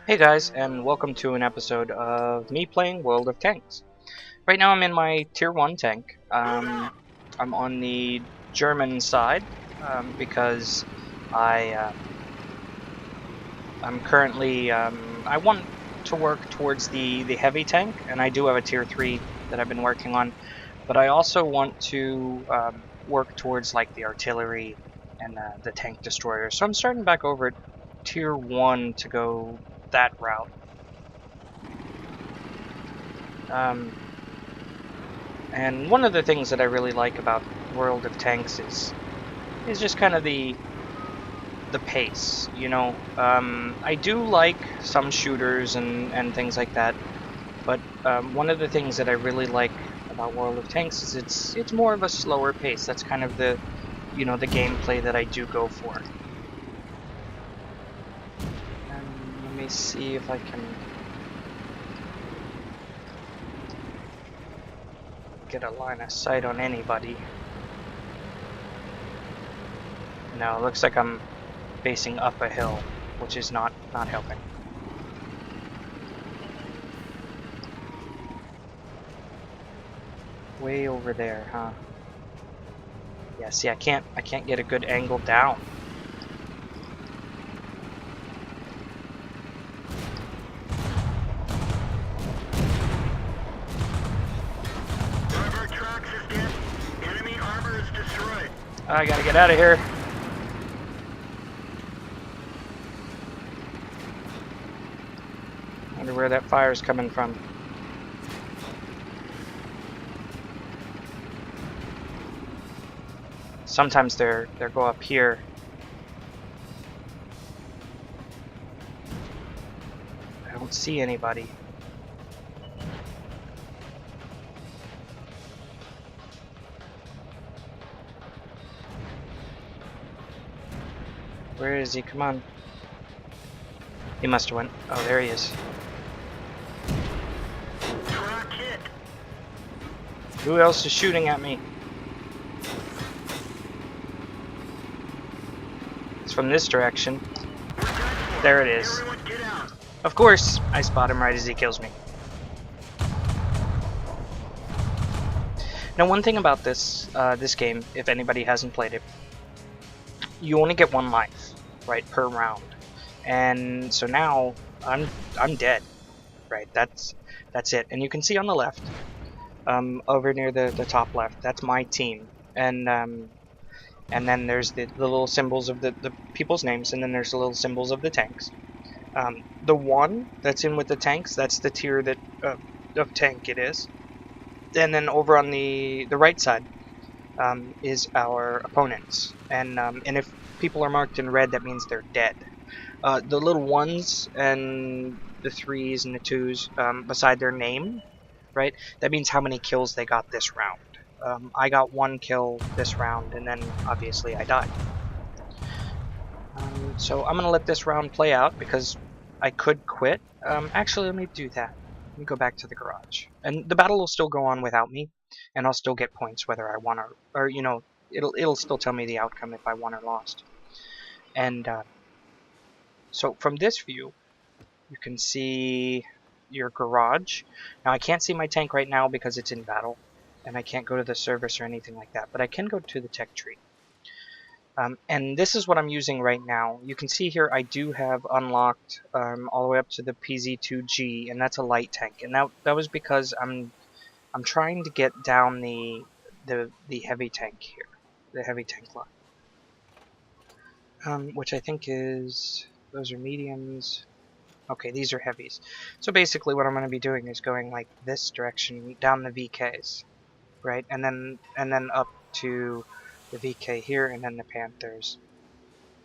Hey guys, and welcome to an episode of me playing World of Tanks. Right now I'm in my Tier 1 tank. I'm on the German side because I, I'm currently, I want to work towards the heavy tank, and I do have a Tier 3 that I've been working on, but I also want to work towards like the artillery and the tank destroyers. So I'm starting back over at Tier 1 to go that route. And one of the things that I really like about World of Tanks is just kind of the pace. You know, I do like some shooters and things like that, but one of the things that I really like about World of Tanks is it's more of a slower pace. That's kind of the the gameplay that I do go for. Let me see if I can get a line of sight on anybody. No, it looks like I'm facing up a hill, which is not helping. Way over there, huh? Yeah, see, I can't get a good angle down. I gotta get out of here. Wonder where that fire's coming from. Sometimes they're go up here. I don't see anybody. Where is he? Come on. He must have went. Oh, there he is. Who else is shooting at me? It's from this direction. There it is. Of course, I spot him right as he kills me. Now, one thing about this this game, if anybody hasn't played it, you only get one life, right, per round, and so now I'm dead, right? That's it. And you can see on the left, over near the top left, that's my team, and then there's the little symbols of the people's names, and then there's the little symbols of the tanks. The one that's in with the tanks, that's the tier that of tank it is, and then over on the right side is our opponents, and if people are marked in red, that means they're dead. The little ones and the threes and the twos beside their name, right? That means how many kills they got this round. I got 1 kill this round, and then obviously I died. So I'm gonna let this round play out because I could quit. Actually, let me do that. Let me go back to the garage, and the battle will still go on without me, and I'll still get points whether I won or you know, it'll still tell me the outcome if I won or lost. And so from this view, you can see your garage. Now I can't see my tank right now because it's in battle, and I can't go to the service or anything like that, but I can go to the tech tree. And this is what I'm using right now. You can see here I do have unlocked all the way up to the PZ2G, and that's a light tank. And that was because I'm trying to get down the heavy tank here, the heavy tank line, which I think is, those are mediums. Okay, these are heavies. So basically what I'm going to be doing is going like this direction down the VKs, right? And then up to the VK here, and then the Panthers,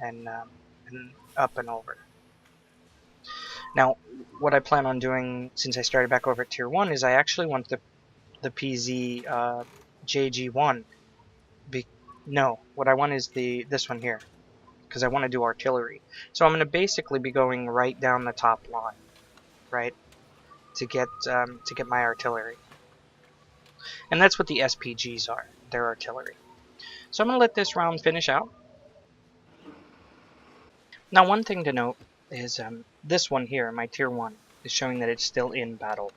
and up and over. Now, what I plan on doing since I started back over at Tier 1 is I actually want the PZ JG1. No, what I want is this one here, because I want to do artillery. So I'm going to basically be going right down the top line, right, to get my artillery. And that's what the SPGs are. They're artillery. So I'm going to let this round finish out. Now, one thing to note is this one here, my tier 1, is showing that it's still in battle.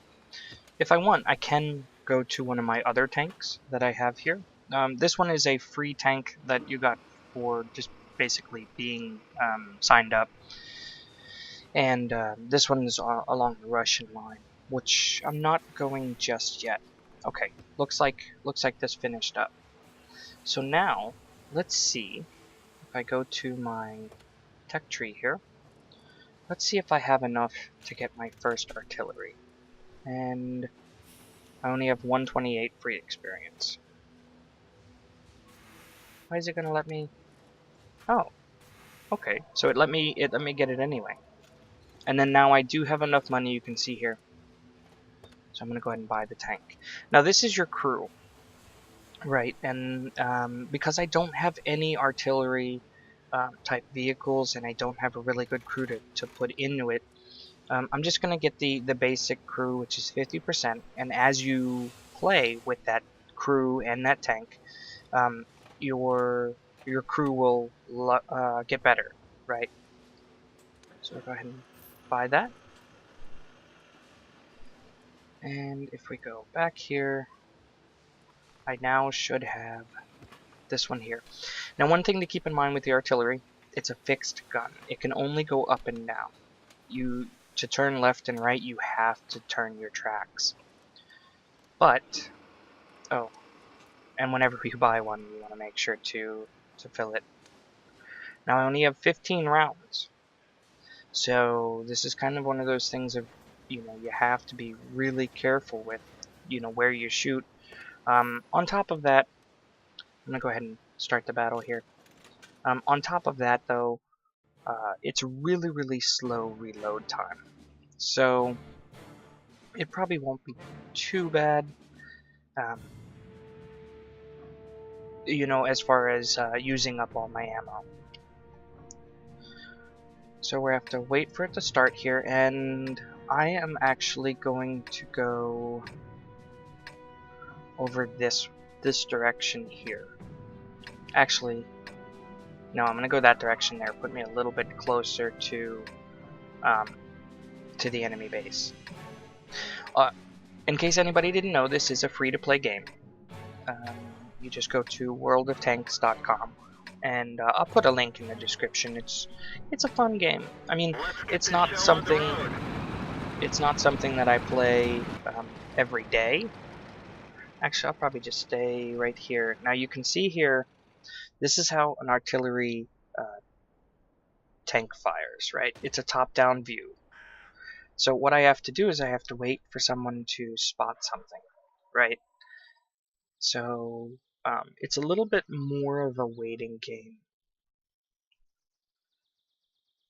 If I want, I can go to one of my other tanks that I have here. This one is a free tank that you got for just basically being signed up. And this one is along the Russian line, which I'm not going just yet. Okay, looks like this finished up. So now, let's see if I go to my tech tree here. Let's see if I have enough to get my first artillery. And I only have 128 free experience. Why is it gonna let me? Oh, okay. So it let me get it anyway. And then now I do have enough money, you can see here. So I'm gonna go ahead and buy the tank. Now this is your crew, right? And because I don't have any artillery type vehicles and I don't have a really good crew to put into it, I'm just gonna get the basic crew, which is 50%. And as you play with that crew and that tank, your crew will get better, right? So I'll go ahead and buy that. And if we go back here, I now should have this one here. Now one thing to keep in mind with the artillery, it's a fixed gun. It can only go up and down. To turn left and right, you have to turn your tracks. But, oh, and whenever you buy one, you want to make sure to fill it. Now I only have 15 rounds. So this is kind of one of those things of, you have to be really careful with, where you shoot. On top of that, I'm going to go ahead and start the battle here. On top of that, though, it's really, really slow reload time. So it probably won't be too bad, as far as using up all my ammo. So we have to wait for it to start here, and I am actually going to go over this direction here. Actually, no, I'm gonna go that direction there. Put me a little bit closer to the enemy base. In case anybody didn't know, this is a free-to-play game. You just go to worldoftanks.com. And I'll put a link in the description. It's a fun game. I mean, it's not something that I play every day. Actually, I'll probably just stay right here. Now you can see here, this is how an artillery tank fires, right? It's a top-down view. So what I have to do is I have to wait for someone to spot something, right? So it's a little bit more of a waiting game.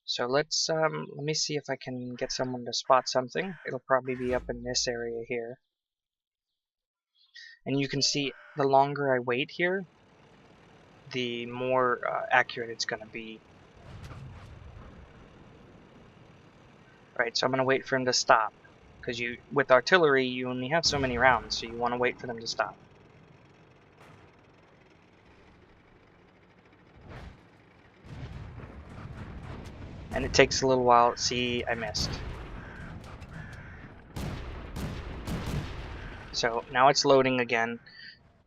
So let me see if I can get someone to spot something. It'll probably be up in this area here. And you can see the longer I wait here, the more accurate it's going to be. Right, so I'm going to wait for him to stop. Because with artillery, you only have so many rounds, so you want to wait for them to stop. And it takes a little while. See, I missed. So now it's loading again.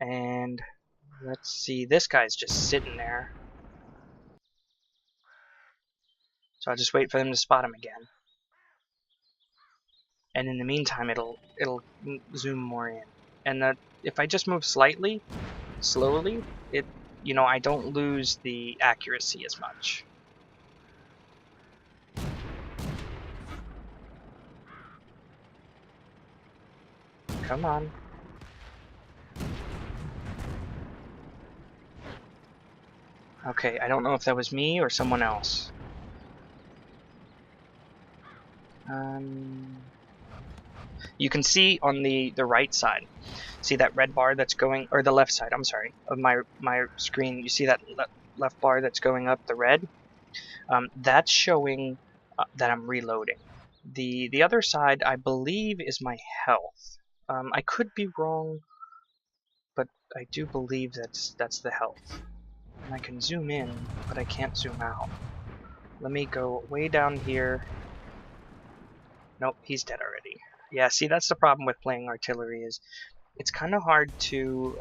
And let's see, this guy's just sitting there. So I'll just wait for them to spot him again. And in the meantime, it'll zoom more in. And if I just move slightly, slowly, I don't lose the accuracy as much. Come on. Okay, I don't know if that was me or someone else. You can see on the right side, see that red bar that's going, or the left side, I'm sorry, of my screen, you see that left bar that's going up, the red? That's showing that I'm reloading. The other side, I believe, is my health. I could be wrong, but I do believe that's the health. And I can zoom in, but I can't zoom out. Let me go way down here Nope, he's dead already. Yeah, see, that's the problem with playing artillery, is it's kind of hard to,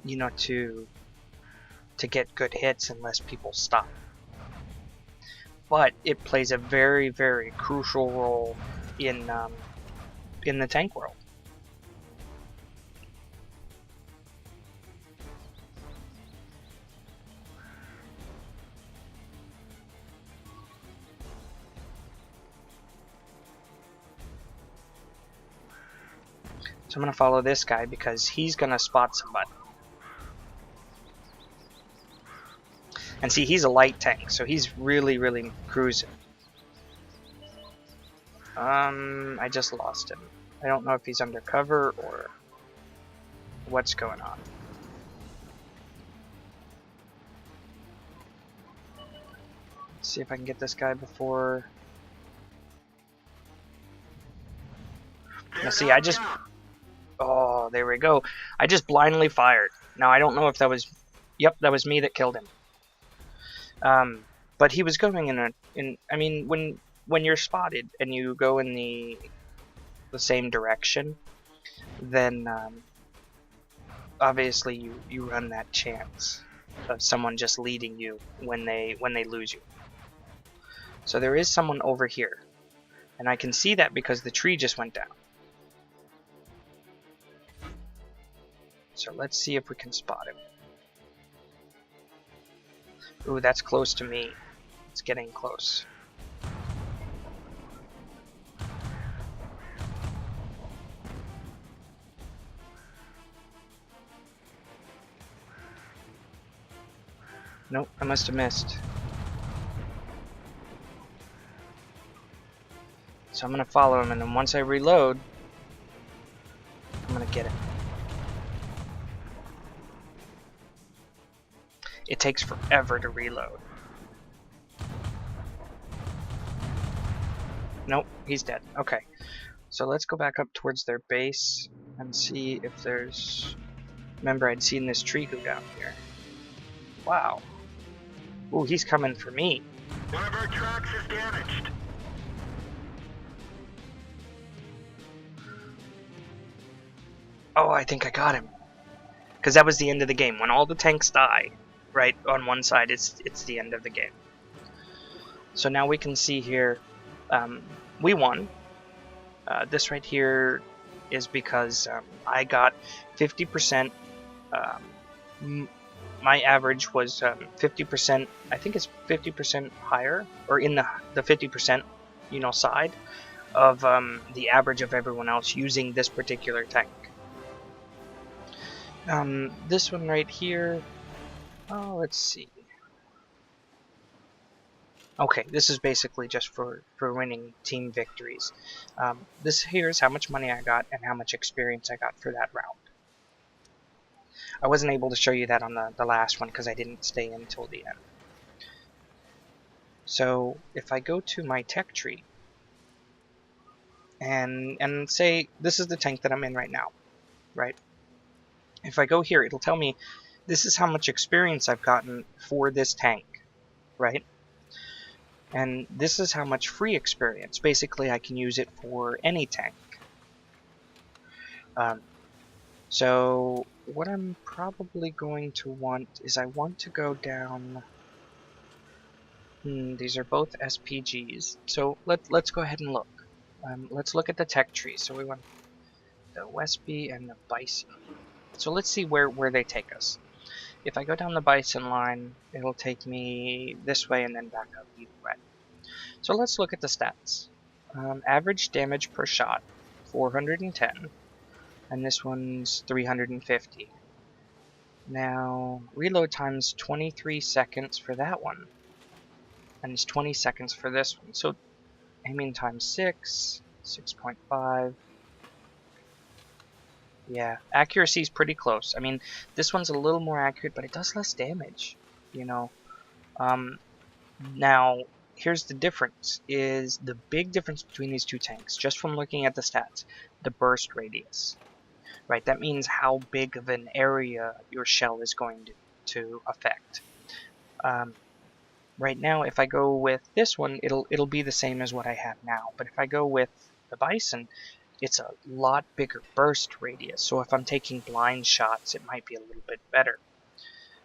you know, to get good hits unless people stop. But it plays a very, very crucial role in the tank world. So I'm going to follow this guy because he's going to spot somebody. And see, he's a light tank, so he's really, really cruising. I just lost him. I don't know if he's undercover or what's going on. Let's see if I can get this guy before... Now see, I just... Oh, there we go. I just blindly fired. Now, I don't know if that was... Yep, that was me that killed him. But he was going I mean, when you're spotted and you go in the same direction, then obviously you run that chance of someone just leading you when they lose you. So there is someone over here, and I can see that because the tree just went down. So let's see if we can spot him. Ooh, that's close to me. It's getting close. Nope, I must have missed. So I'm gonna follow him, and then once I reload, I'm gonna get him. It takes forever to reload. Nope, he's dead. Okay, so let's go back up towards their base and see if there's... Remember, I'd seen this tree go down here. Wow. Ooh, he's coming for me. One of our tracks is damaged. Oh, I think I got him. Because that was the end of the game. When all the tanks die, right, on one side, it's the end of the game. So now we can see here, we won. This right here is because I got 50%. My average was 50%. I think it's 50% higher, or in the 50%, you know, side of the average of everyone else using this particular tank. This one right here. Oh, let's see. Okay, this is basically just for winning team victories. This here is how much money I got and how much experience I got for that round. I wasn't able to show you that on the last one because I didn't stay in until the end. So if I go to my tech tree and say this is the tank that I'm in right now, right? If I go here, it'll tell me this is how much experience I've gotten for this tank, right? And this is how much free experience. Basically, I can use it for any tank. So what I'm probably going to want is I want to go down... these are both SPGs. So let's go ahead and look. Let's look at the tech tree. So we want the Westby and the Bison. So let's see where they take us. If I go down the Bison line, it'll take me this way and then back up either way. So let's look at the stats. Average damage per shot, 410. And this one's 350. Now, reload time's 23 seconds for that one. And it's 20 seconds for this one. So, aiming time 6, 6.5. Yeah, accuracy's pretty close. I mean, this one's a little more accurate, but it does less damage, you know. Now, here's the difference, is the big difference between these two tanks, just from looking at the stats, the burst radius. Right, that means how big of an area your shell is going to affect. Right now, if I go with this one, it'll be the same as what I have now. But if I go with the Bison, it's a lot bigger burst radius. So if I'm taking blind shots, it might be a little bit better.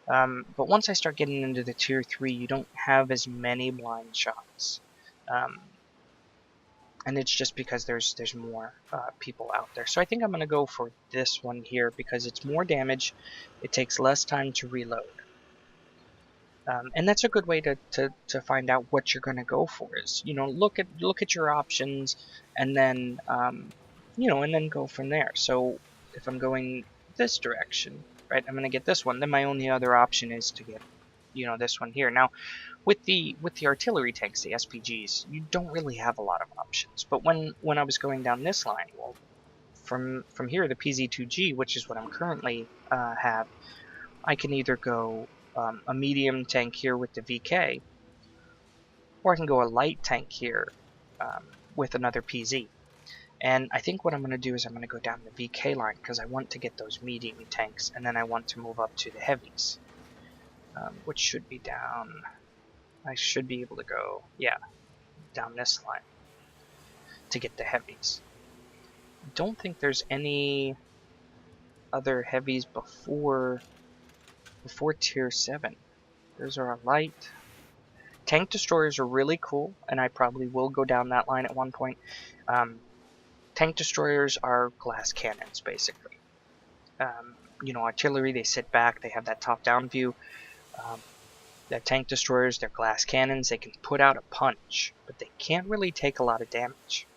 But once I start getting into the tier 3, you don't have as many blind shots. And it's just because there's more people out there. So I think I'm going to go for this one here because it's more damage. It takes less time to reload. And that's a good way to find out what you're going to go for. Is, you know, look at your options, and then you know, and then go from there. So if I'm going this direction, right, I'm going to get this one. Then my only other option is to get, you know, this one here. Now, with the artillery tanks, the SPGs, you don't really have a lot of options. But when I was going down this line, well, from here, the PZ2G, which is what I'm currently have, I can either go a medium tank here with the VK, or I can go a light tank here with another PZ. And I think what I'm going to do is I'm going to go down the VK line because I want to get those medium tanks, and then I want to move up to the heavies, which should be down. I should be able to go, yeah, down this line to get the heavies. I don't think there's any other heavies before tier 7. Those are a light. Tank destroyers are really cool, and I probably will go down that line at one point. Tank destroyers are glass cannons, basically. You know, artillery, they sit back, they have that top-down view. They're tank destroyers, they're glass cannons, they can put out a punch, but they can't really take a lot of damage.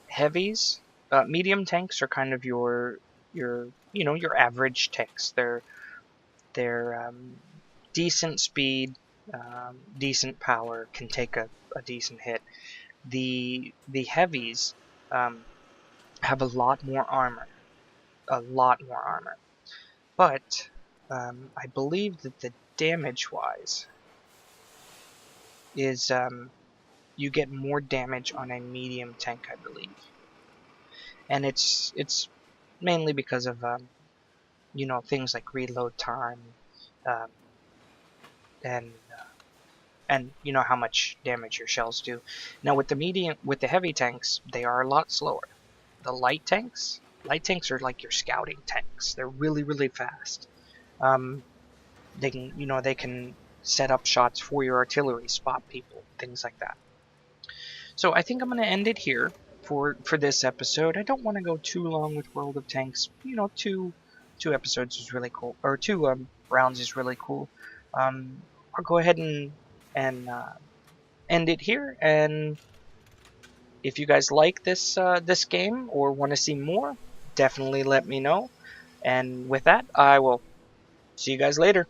Heavies, medium tanks are kind of your you know, your average tanks. They're decent speed, decent power, can take a decent hit. The heavies have a lot more armor, but I believe that the damage-wise is you get more damage on a medium tank, I believe, and it's mainly because of you know, things like reload time, and you know how much damage your shells do. Now with the heavy tanks, they are a lot slower. The light tanks are like your scouting tanks. They're really fast. They can set up shots for your artillery, spot people, things like that. So I think I'm going to end it here for this episode. I don't want to go too long with World of Tanks. You know, two episodes is really cool, or 2 rounds is really cool. I'll go ahead and end it here. And if you guys like this this game or want to see more, definitely let me know. And with that, I will see you guys later.